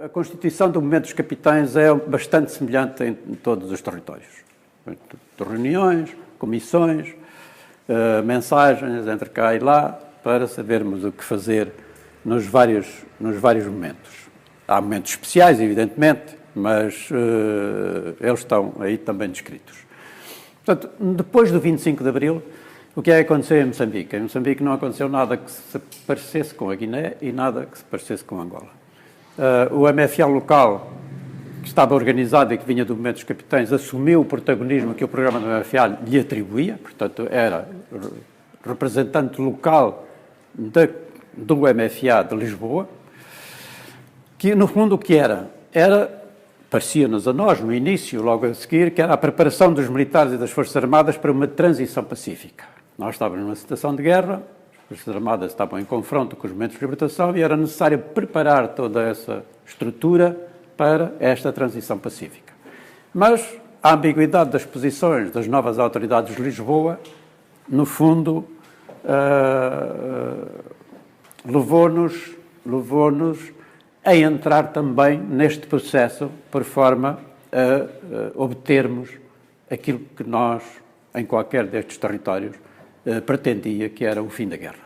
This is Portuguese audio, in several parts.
A constituição do movimento dos capitães é bastante semelhante em todos os territórios. De reuniões, comissões, mensagens entre cá e lá, para sabermos o que fazer nos vários momentos. Há momentos especiais, evidentemente, mas eles estão aí também descritos. Portanto, depois do 25 de Abril, o que é que aconteceu em Moçambique? Em Moçambique não aconteceu nada que se parecesse com a Guiné e nada que se parecesse com Angola. O MFA local, que estava organizado e que vinha do movimento dos capitães, assumiu o protagonismo que o programa do MFA lhe atribuía, portanto, era representante local do MFA de Lisboa, que, no fundo, o que era? Parecia-nos a nós, no início, logo a seguir, que era a preparação dos militares e das Forças Armadas para uma transição pacífica. Nós estávamos numa situação de guerra, as Forças Armadas estavam em confronto com os movimentos de libertação e era necessário preparar toda essa estrutura para esta transição pacífica. Mas a ambiguidade das posições das novas autoridades de Lisboa, no fundo, levou-nos a entrar também neste processo por forma a obtermos aquilo que nós, em qualquer destes territórios, pretendia, que era o fim da guerra.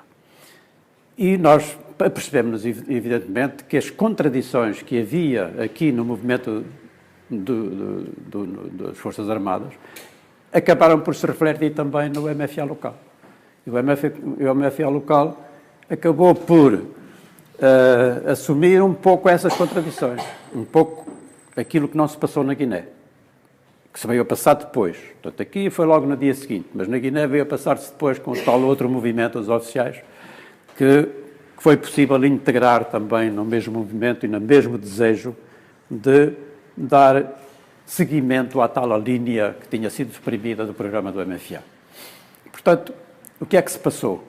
E nós percebemos, evidentemente, que as contradições que havia aqui no movimento das Forças Armadas acabaram por se refletir também no MFA local. E o MFA local acabou por assumir um pouco essas contradições, um pouco aquilo que não se passou na Guiné, que se veio a passar depois. Portanto, aqui foi logo no dia seguinte, mas na Guiné veio a passar-se depois com o tal outro movimento, os oficiais, que foi possível integrar também no mesmo movimento e no mesmo desejo de dar seguimento à tal linha que tinha sido suprimida do programa do MFA. Portanto, o que é que se passou?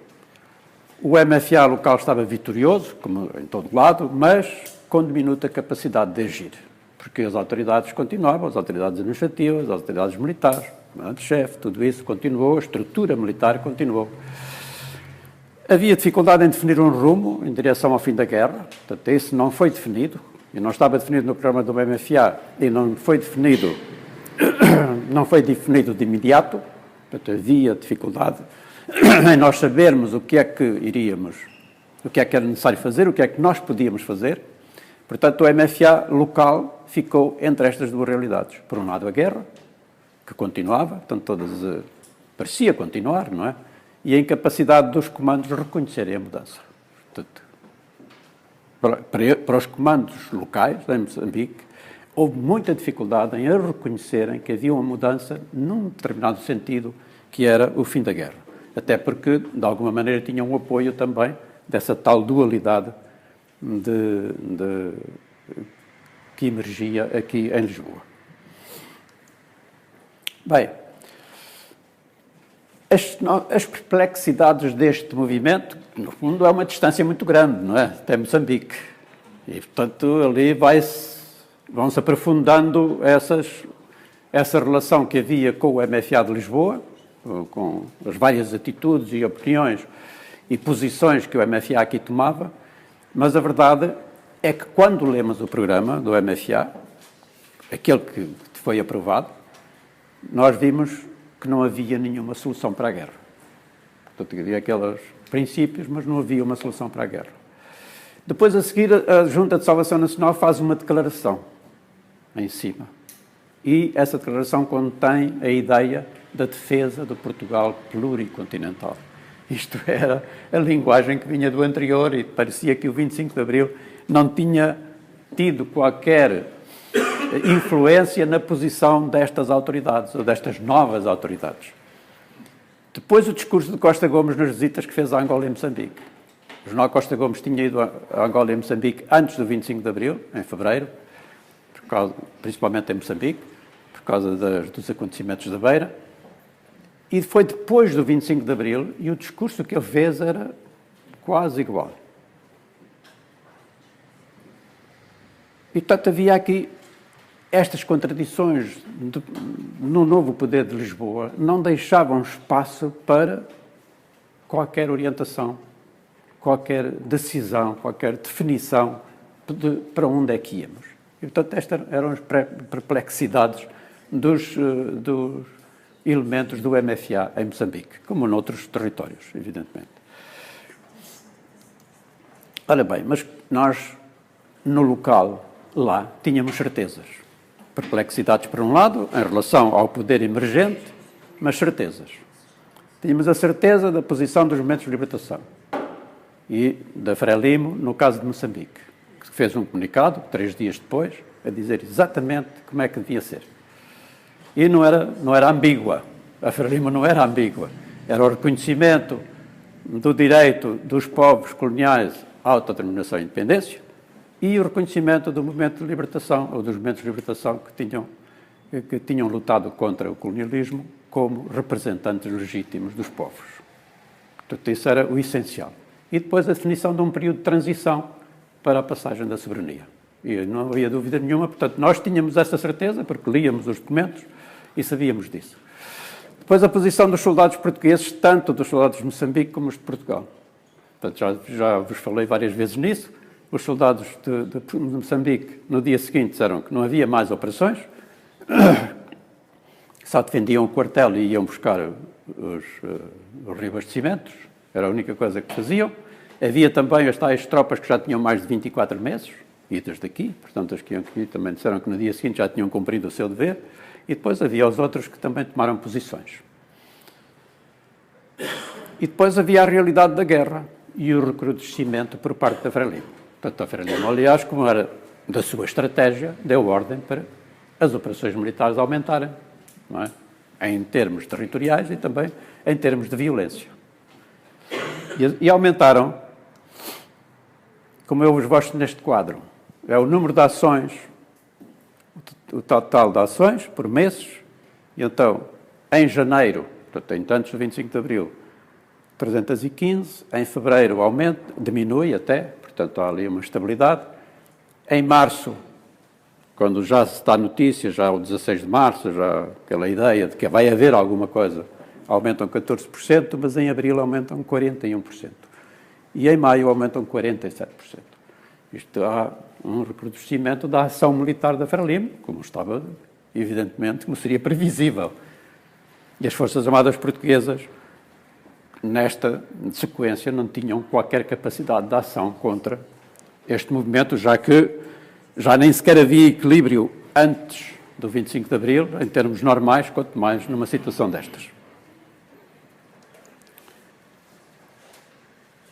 O MFA local estava vitorioso, como em todo lado, mas com diminuta capacidade de agir, porque as autoridades continuavam, as autoridades administrativas, as autoridades militares, o comandante-chefe, tudo isso continuou, a estrutura militar continuou. Havia dificuldade em definir um rumo em direção ao fim da guerra, portanto, isso não foi definido, e não estava definido no programa do MFA, e não foi definido de imediato, portanto, havia dificuldade em nós sabermos o que é que era necessário fazer, o que é que nós podíamos fazer. Portanto, o MFA local ficou entre estas duas realidades. Por um lado, a guerra, que continuava, portanto, parecia continuar, não é? E a incapacidade dos comandos de reconhecerem a mudança. Portanto, para os comandos locais, em Moçambique, houve muita dificuldade em reconhecerem que havia uma mudança num determinado sentido, que era o fim da guerra. Até porque, de alguma maneira, tinham o apoio também dessa tal dualidade que emergia aqui em Lisboa. Bem, as perplexidades deste movimento, no fundo, é uma distância muito grande, não é? Até Moçambique. E, portanto, ali vão-se aprofundando essa relação que havia com o MFA de Lisboa, com as várias atitudes e opiniões e posições que o MFA aqui tomava, mas a verdade é que quando lemos o programa do MFA, aquele que foi aprovado, nós vimos que não havia nenhuma solução para a guerra. Portanto, havia aqueles princípios, mas não havia uma solução para a guerra. Depois, a seguir, a Junta de Salvação Nacional faz uma declaração em cima. E essa declaração contém a ideia da defesa do Portugal pluricontinental. Isto era a linguagem que vinha do anterior e parecia que o 25 de Abril não tinha tido qualquer influência na posição destas autoridades, ou destas novas autoridades. Depois o discurso de Costa Gomes nas visitas que fez a Angola e Moçambique. O jornal Costa Gomes tinha ido a Angola e Moçambique antes do 25 de Abril, em fevereiro, principalmente em Moçambique, por causa dos acontecimentos da Beira. E foi depois do 25 de Abril, e o discurso que ele fez era quase igual. E, portanto, havia aqui estas contradições no novo poder de Lisboa, não deixavam espaço para qualquer orientação, qualquer decisão, qualquer definição para onde é que íamos. E, portanto, estas eram as perplexidades dos elementos do MFA em Moçambique, como noutros territórios, evidentemente. Ora bem, mas nós, no local, lá, tínhamos certezas. Perplexidades, por um lado, em relação ao poder emergente, mas certezas. Tínhamos a certeza da posição dos movimentos de libertação e da Frelimo, no caso de Moçambique, que fez um comunicado, 3 dias depois, a dizer exatamente como é que devia ser. E não era ambígua. A Frelimo não era ambígua. Era o reconhecimento do direito dos povos coloniais à autodeterminação e independência e o reconhecimento do movimento de libertação, ou dos movimentos de libertação que tinham lutado contra o colonialismo como representantes legítimos dos povos. Portanto, isso era o essencial. E depois a definição de um período de transição para a passagem da soberania. E não havia dúvida nenhuma, portanto, nós tínhamos essa certeza, porque líamos os documentos e sabíamos disso. Depois a posição dos soldados portugueses, tanto dos soldados de Moçambique como os de Portugal. Portanto, já vos falei várias vezes nisso. Os soldados de Moçambique, no dia seguinte, disseram que não havia mais operações, só defendiam o quartel e iam buscar os reabastecimentos, era a única coisa que faziam. Havia também as tais tropas que já tinham mais de 24 meses, idas daqui, portanto, as que iam aqui também disseram que no dia seguinte já tinham cumprido o seu dever, e depois havia os outros que também tomaram posições. E depois havia a realidade da guerra e o recrudescimento por parte da Frelimo. Portanto, a Frelimo, aliás, como era da sua estratégia, deu ordem para as operações militares aumentarem, não é? Em termos territoriais e também em termos de violência. E aumentaram, como eu vos mostro neste quadro, é o número de ações, o total de ações por meses, e então, em janeiro, portanto, em tantos, 25 de abril, 315, em fevereiro aumenta, diminui até, portanto, há ali uma estabilidade. Em março, quando já se dá notícia, já o 16 de março, já aquela ideia de que vai haver alguma coisa, aumentam 14%, mas em abril aumentam 41%. E em maio aumentam 47%. Isto há um recrudescimento da ação militar da Frelimo, como estava, evidentemente, como seria previsível. E as Forças Armadas Portuguesas, nesta sequência, não tinham qualquer capacidade de ação contra este movimento, já que já nem sequer havia equilíbrio antes do 25 de Abril, em termos normais, quanto mais numa situação destas.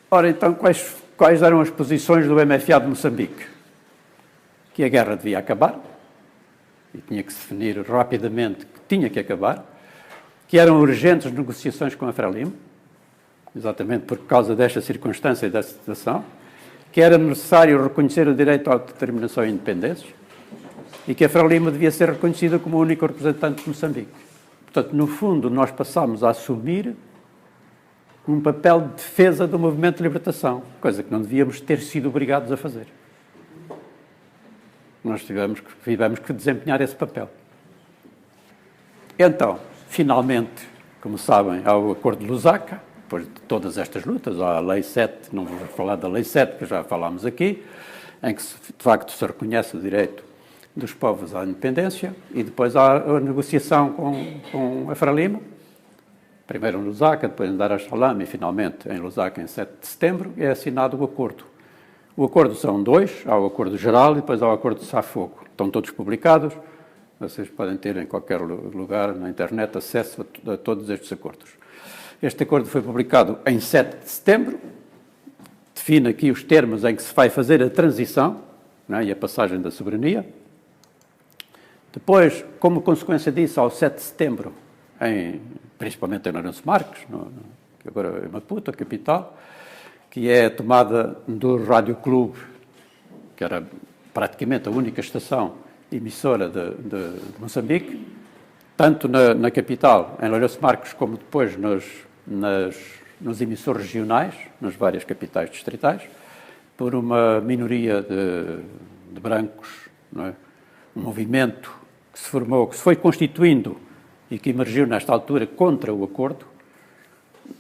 Ora, então, quais eram as posições do MFA de Moçambique? Que a guerra devia acabar, e tinha que se definir rapidamente que tinha que acabar, que eram urgentes negociações com a Frelimo, exatamente por causa desta circunstância e desta situação, que era necessário reconhecer o direito à autodeterminação e independência e que a Frelimo devia ser reconhecida como o único representante de Moçambique. Portanto, no fundo, nós passámos a assumir um papel de defesa do movimento de libertação, coisa que não devíamos ter sido obrigados a fazer. Nós tivemos que desempenhar esse papel. Então, finalmente, como sabem, há o Acordo de Lusaka, depois de todas estas lutas, há a Lei 7, não vou falar da Lei 7, que já falámos aqui, em que, de facto, se reconhece o direito dos povos à independência, e depois há a negociação com a Frelimo, primeiro em Lusaka, depois em Dar es Salaam e, finalmente, em Lusaka, em 7 de setembro, é assinado o acordo. O acordo são 2, há o acordo geral e depois há o acordo de cessar-fogo. Estão todos publicados, vocês podem ter em qualquer lugar na internet acesso a todos estes acordos. Este acordo foi publicado em 7 de setembro, define aqui os termos em que se vai fazer a transição, não é, e a passagem da soberania. Depois, como consequência disso, ao 7 de setembro, principalmente em Lourenço Marques, que agora é Maputo, a capital, que é a tomada do Rádio Clube, que era praticamente a única estação emissora de Moçambique, tanto na capital, em Lourenço Marques, como depois nos emissores regionais, nas várias capitais distritais, por uma minoria de brancos, não é? Um movimento que se formou, que se foi constituindo e que emergiu nesta altura contra o acordo,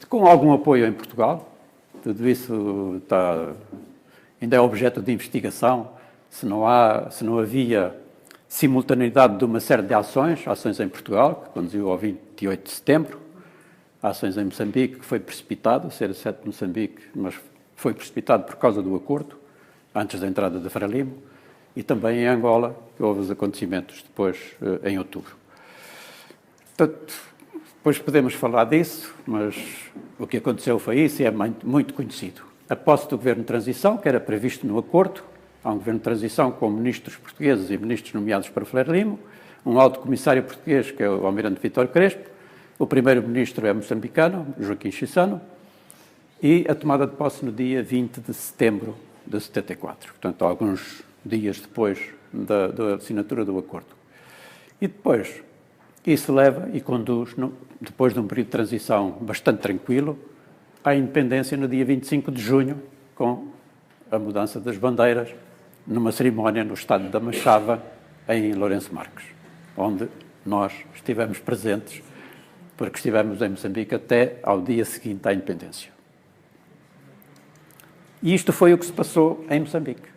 com algum apoio em Portugal. Tudo isso ainda é objeto de investigação se não havia simultaneidade de uma série de ações em Portugal, que conduziu ao 28 de setembro, ações em Moçambique, que foi precipitado, ser 7 de Moçambique, mas foi precipitado por causa do acordo, antes da entrada de Frelimo, e também em Angola, que houve os acontecimentos depois, em outubro. Portanto, depois podemos falar disso, mas o que aconteceu foi isso e é muito conhecido. A posse do governo de transição, que era previsto no acordo, há um governo de transição com ministros portugueses e ministros nomeados para Frelimo, um alto comissário português, que é o almirante Vítor Crespo, o primeiro-ministro é moçambicano, Joaquim Chissano, e a tomada de posse no dia 20 de setembro de 74, portanto, alguns dias depois da assinatura do acordo. E depois, isso leva e conduz, depois de um período de transição bastante tranquilo, à independência no dia 25 de junho, com a mudança das bandeiras, numa cerimónia no estádio da Machava, em Lourenço Marques, onde nós estivemos presentes, porque estivemos em Moçambique até ao dia seguinte à independência. E isto foi o que se passou em Moçambique.